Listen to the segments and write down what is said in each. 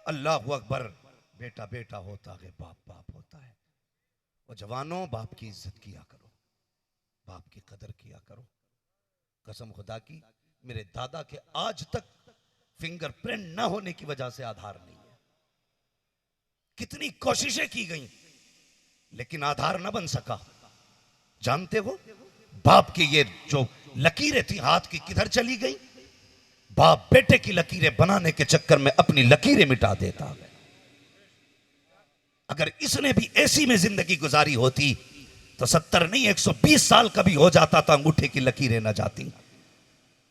अल्लाहु अकबर। बेटा बेटा होता है, बाप बाप होता है। वो जवानों, बाप की इज्जत किया करो, बाप की कदर किया करो। कसम खुदा की, मेरे दादा के आज तक फिंगरप्रिंट ना होने की वजह से आधार नहीं है। कितनी कोशिशें की गई लेकिन आधार ना बन सका। जानते हो बाप की ये जो लकीरें थी हाथ की किधर चली गई? बाप बेटे की लकीरें बनाने के चक्कर में अपनी लकीरें मिटा देता है। अगर इसने भी ऐसी में जिंदगी गुजारी होती तो 70 नहीं 120 साल का भी हो जाता तो अंगूठे की लकीरें ना जाती।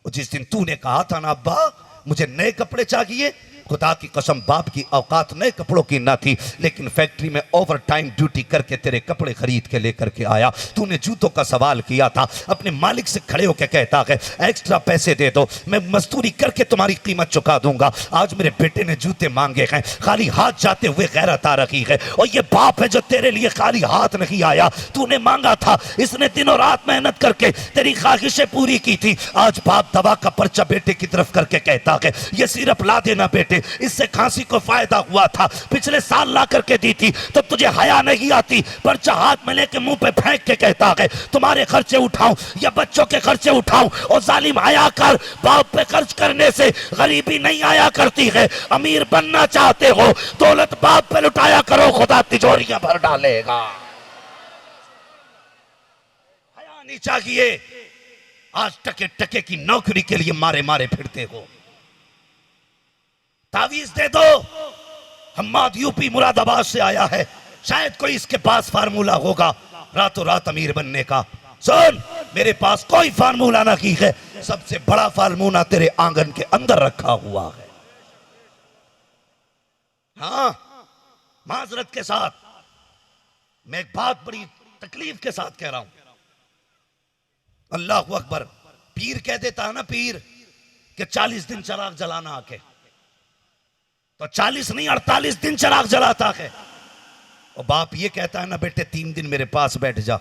जिस दिन तूने कहा था ना अब्बा मुझे नए कपड़े चाहिए, खुदा की कसम बाप की औकात नए कपड़ों की ना थी, लेकिन फैक्ट्री में ओवर टाइम ड्यूटी करके तेरे कपड़े खरीद के लेकर के आया। तूने जूतों का सवाल किया था, अपने मालिक से खड़े होकर कहता है एक्स्ट्रा पैसे दे दो, मैं मजदूरी करके तुम्हारी कीमत चुका दूंगा। आज मेरे बेटे ने जूते मांगे हैं, खाली हाथ जाते हुए गैरत आ रही है। और ये बाप है जो तेरे लिए खाली हाथ नहीं आया, तूने मांगा था, इसने दिनों रात मेहनत करके तेरी ख्वाहिशें पूरी की थी। आज बाप दवा का पर्चा बेटे की तरफ करके कहता है ये सिरप ला देना बेटे, इससे खांसी को फायदा हुआ था, पिछले साल ला करके दी थी, तो तुझे हया नहीं आती। पर्चा हाथ में लेके मुंह पे फेंक के कहता है तुम्हारे खर्चे उठाऊं या बच्चों के खर्चे उठाऊं? और जालिम हया कर, बाप पे खर्च करने से गरीबी नहीं आया करती है। अमीर बनना चाहते हो दौलत बाप पे लुटाया करो, खुदा तिजोरियां भर डालेगा। हया नहीं चाहिए। आज टके टके की नौकरी के लिए मारे मारे फिरते हो। तावीज दे दो। हम्माद यूपी मुरादाबाद से आया है, शायद कोई इसके पास फार्मूला होगा रातों रात अमीर बनने का। सुन, मेरे पास कोई फार्मूला ना की है, सबसे बड़ा फार्मूला तेरे आंगन के अंदर रखा हुआ है। हाँ, माजरत के साथ मैं एक बात बड़ी तकलीफ के साथ कह रहा हूं। अल्लाहु अकबर। पीर कह देता है ना पीर कि 40 दिन चिराग जलाना आके, तो 40 नहीं 48 दिन चिराग जलाता है। और बाप ये कहता है ना बेटे 3 दिन मेरे पास बैठ जा,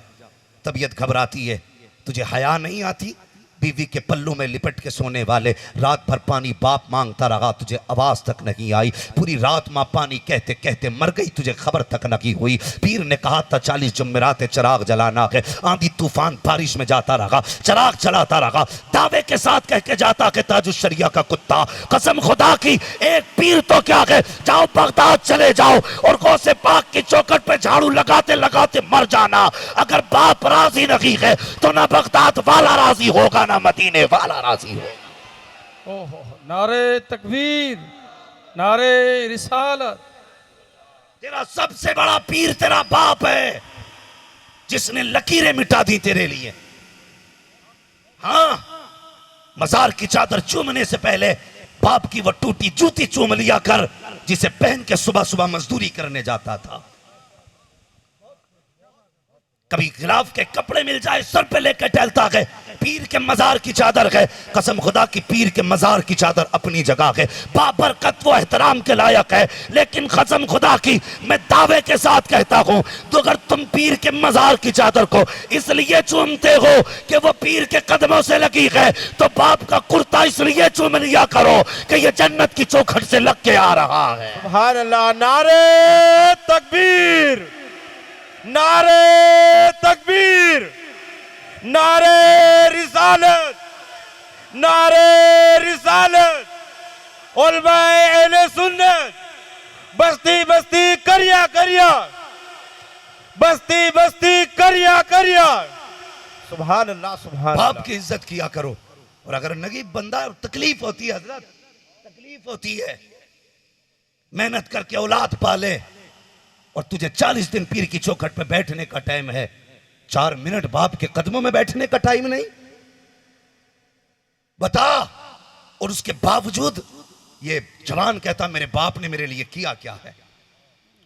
तबीयत घबराती है, तुझे हया नहीं आती? बीवी के पल्लू में लिपट के सोने वाले, रात भर पानी बाप मांगता रहा, तुझे आवाज तक नहीं आई। पूरी रात मां पानी कहते कहते मर गई, तुझे खबर तक नहीं हुई। पीर ने कहा था 40 जुम्मेरात चिराग जलाना है। आंधी तूफान बारिश में जाता रहा, चिराग चलाता रहा, दावे के साथ कह के जाता कि ताजुश शरिया का कुत्ता, कसम खुदा की एक पीर तो क्या है, जाओ बगदाद चले जाओ और गौसे पाक की चौखट पे झाड़ू लगाते लगाते मर जाना। अगर बाप राजी नहीं है तो ना बगदाद वाला राजी होगा ना मदीने वाला राजी हो। ओहो, नारे तकबीर, नारे रिसालत। तेरा सबसे बड़ा पीर तेरा बाप है, जिसने लकीरें मिटा दी तेरे लिए। हाँ, मजार की चादर चूमने से पहले बाप की वो टूटी जूती चूम लिया कर, जिसे पहन के सुबह सुबह मजदूरी करने जाता था। कभी गिलाफ के कपड़े मिल जाए सर पे लेकर टहलता है। पीर के मजार की चादर है, कसम खुदा की पीर के मजार की चादर अपनी जगह है, बाबरकत वो एहतराम के लायक है। लेकिन कसम खुदा की मैं दावे के साथ कहता हूं, तो अगर तुम पीर के मजार की चादर को इसलिए चूमते हो कि वो पीर के कदमों से लगी है, तो बाप का कुर्ता इसलिए चूम लिया करो कि ये जन्नत की चौखट से लग के आ रहा है। सुभान अल्लाह, नारे तकबीर, नारे तकबीर, नारे रिसालत, नारे रिसालत। उलमाए अहले सुन्नत, बस्ती बस्ती करिया करिया, बस्ती बस्ती करिया करिया। सुभान अल्लाह, सुभान अल्लाह। बाप की इज्जत किया करो। और अगर नगीब बंदा, तकलीफ होती है हजरत, तकलीफ होती है, मेहनत करके औलाद पाले और तुझे 40 दिन पीर की चौखट पे बैठने का टाइम है, 4 मिनट बाप के कदमों में बैठने का टाइम नहीं, बता। और उसके बावजूद ये जवान कहता मेरे बाप ने मेरे लिए किया क्या है।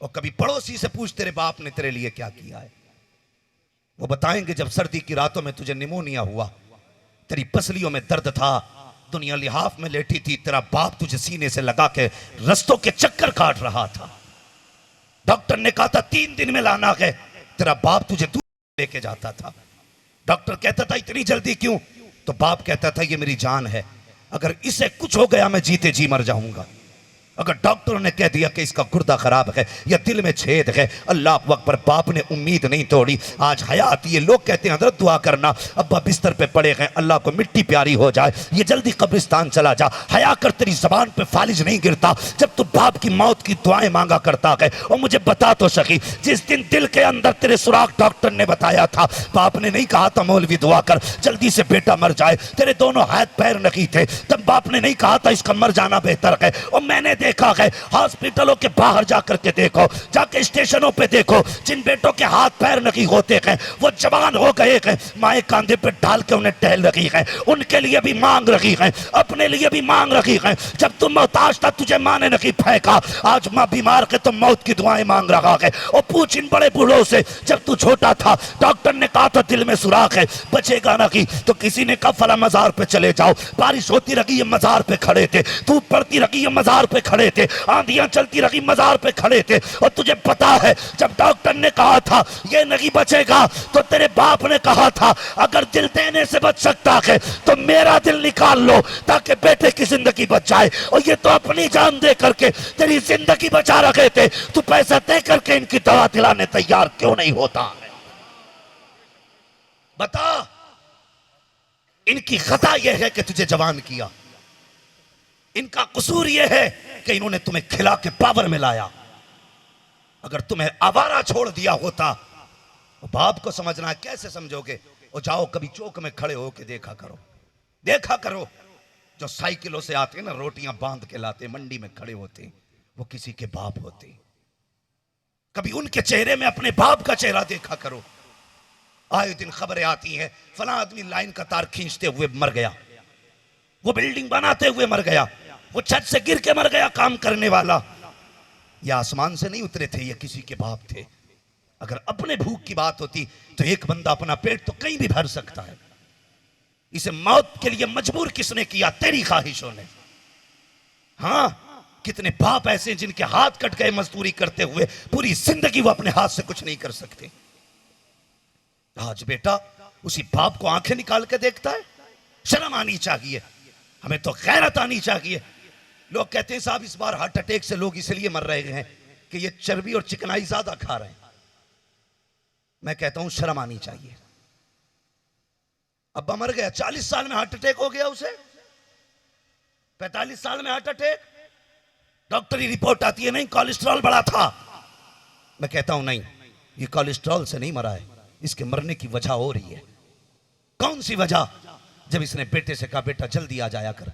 और कभी पड़ोसी से पूछ तेरे बाप ने तेरे लिए क्या किया है, वो बताएंगे जब सर्दी की रातों में तुझे निमोनिया हुआ, तेरी पसलियों में दर्द था, दुनिया लिहाफ में लेटी थी, तेरा बाप तुझे सीने से लगा के रस्तों के चक्कर काट रहा था। डॉक्टर ने कहा था 3 दिन में लाना है, तेरा बाप तुझे दूर लेके जाता था। डॉक्टर कहता था इतनी जल्दी क्यों, तो बाप कहता था ये मेरी जान है, अगर इसे कुछ हो गया मैं जीते जी मर जाऊंगा। अगर डॉक्टरों ने कह दिया कि इसका गुर्दा खराब है या दिल में छेद है, अल्लाह अकबर, बाप ने उम्मीद नहीं तोड़ी, आज हयात। ये लोग कहते हैं हजरत दुआ करना, अब्बा बिस्तर पे पड़े हैं, अल्लाह को मिट्टी प्यारी हो जाए, ये जल्दी कब्रिस्तान चला जा। हया कर, तेरी जबान पे फालिज नहीं गिरता जब तू बाप की मौत की दुआएं मांगा करता है। और मुझे बता तो सकी, जिस दिन दिल के अंदर तेरे सुराख डॉक्टर ने बताया था, बाप ने नहीं कहा था मौलवी दुआ कर जल्दी से बेटा मर जाए, तेरे दोनों हाथ पैर नहीं थे, तब बाप ने नहीं कहा था इसका मर जाना बेहतर है। और मैंने देखा है, हॉस्पिटलों के बाहर जाकर के देखो, जाके स्टेशनों पे देखो, जिन बेटों के हाथ पैर नहीं होते हैं वो जवान हो गए हैं, माए कांधे पे डाल के उन्हें टहल रही है, उनके लिए भी मांग रही है, अपने लिए भी मांग रही है। जब तुम मोहताज था तुझे माँ ने नहीं फेंका, आज माँ बीमार है तो मौत की दुआएं मांग रहा है। और पूछ इन बड़े बूढ़ों से, जब तू छोटा था डॉक्टर ने कहा था दिल में सुराख है, बचेगा नहीं, तो किसी ने कहा फला मजार पे चले जाओ, बारिश होती रही ये मजार पे खड़े थे, धूप पड़ती रही ये मजार पे खड़े थे, आंधियां चलती रही मजार पे खड़े थे। और तुझे पता है जब डॉक्टर ने कहा था ये नहीं बचेगा, तो तेरे बाप ने कहा था अगर दिल देने से बच सकता है तो मेरा दिल निकाल लो ताकि बेटे की जिंदगी बच जाए। और ये तो अपनी जान दे करके तेरी जिंदगी बचा रखे थे, तू पैसा दे करके इनकी दवा दिलाने तैयार क्यों नहीं होता है? बता, इनकी खता यह है कि तुझे जवान किया, इनका कसूर यह है कि इन्होंने तुम्हें खिला के पावर में लाया। अगर तुम्हें आवारा छोड़ दिया होता, तो बाप को समझना है, कैसे समझोगे? और जाओ कभी चौक में खड़े होके देखा करो, देखा करो, जो साइकिलों से आते हैं ना, रोटियां बांध के लाते, मंडी में खड़े होते, वो किसी के बाप होते। कभी उनके चेहरे में अपने बाप का चेहरा देखा करो। आए दिन खबरें आती हैं फला आदमी लाइन का तार खींचते हुए मर गया, वो बिल्डिंग बनाते हुए मर गया, वो छत से गिर के मर गया काम करने वाला। ये आसमान से नहीं उतरे थे, ये किसी के बाप थे। अगर अपने भूख की बात होती तो एक बंदा अपना पेट तो कहीं भी भर सकता है। इसे मौत के लिए मजबूर किसने किया? तेरी ख्वाहिशों ने। हाँ, कितने बाप ऐसे हैं जिनके हाथ कट गए मजदूरी करते हुए, पूरी जिंदगी वो अपने हाथ से कुछ नहीं कर सकते। आज बेटा उसी बाप को आंखें निकाल के देखता है। शर्म आनी चाहिए, हमें तो गैरत आनी चाहिए। लोग कहते हैं साहब इस बार हार्ट अटैक से लोग इसलिए मर रहे हैं कि ये चर्बी और चिकनाई ज्यादा खा रहे हैं। मैं कहता हूं शर्म आनी चाहिए। अब्बा मर गया, 40 साल में हार्ट अटैक हो गया उसे, 45 साल में हार्ट अटैक, डॉक्टरी रिपोर्ट आती है नहीं कोलेस्ट्रॉल बढ़ा था। मैं कहता हूं नहीं, ये कोलेस्ट्रॉल से नहीं मरा है, इसके मरने की वजह हो रही है। कौन सी वजह? जब इसने बेटे से कहा बेटा जल्दी आ जाया कर,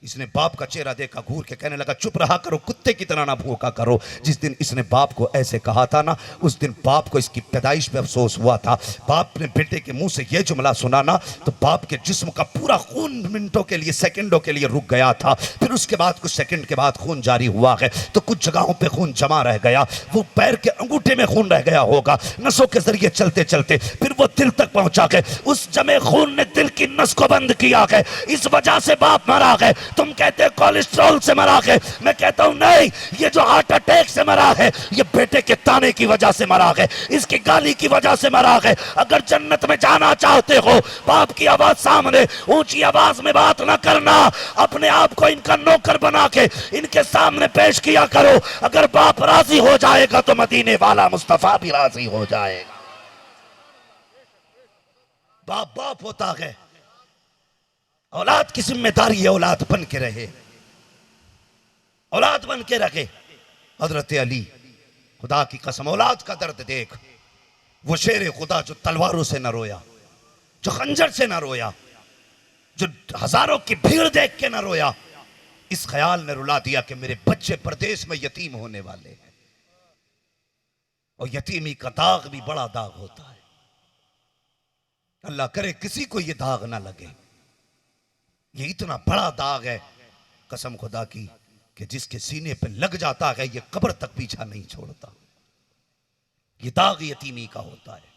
इसने बाप का चेहरा देखा, घूर के कहने लगा चुप रहा करो, कुत्ते की तरह ना भूखा करो। जिस दिन इसने बाप को ऐसे कहा था ना, उस दिन बाप को इसकी पैदाइश पे अफसोस हुआ था। बाप ने बेटे के मुंह से यह जुमला सुना ना, तो बाप के जिस्म का पूरा खून मिनटों के लिए, सेकंडों के लिए रुक गया था। फिर उसके बाद कुछ सेकंड के बाद खून जारी हुआ है, तो कुछ जगहों पे खून जमा रह गया, वो पैर के अंगूठे में खून रह गया होगा, नसों के जरिए चलते चलते फिर वो दिल तक पहुंचा है। उस जमे खून ने दिल की नस को बंद किया है, इस वजह से बाप मरा है। तुम कहते हैं कोलेस्ट्रॉल से मरा है, मैं कहता हूं नहीं, ये जो हार्ट अटैक से मरा है ये बेटे के ताने की वजह से मरा है, इसकी गाली की वजह से मरा है। अगर जन्नत में जाना चाहते हो, बाप की आवाज सामने ऊंची आवाज में बात ना करना, अपने आप को इनका नौकर बना के इनके सामने पेश किया करो। अगर बाप राजी हो जाएगा तो मदीने वाला मुस्तफा भी राजी हो जाएगा। बाप बाप होता है, औलाद की जिम्मेदारी है औलाद बन के रहे, औलाद बन के रखे। हजरत अली, खुदा की कसम औलाद का दर्द देख, वो शेर खुदा जो तलवारों से न रोया, जो खंजर से न रोया, जो हजारों की भीड़ देख के न रोया, इस ख्याल ने रुला दिया कि मेरे बच्चे परदेश में यतीम होने वाले हैं। और यतीमी का दाग भी बड़ा दाग होता है, अल्लाह करे किसी को यह दाग ना लगे। ये इतना बड़ा दाग है कसम खुदा की कि जिसके सीने पे लग जाता है ये कब्र तक पीछा नहीं छोड़ता। ये दाग यतीमी का होता है।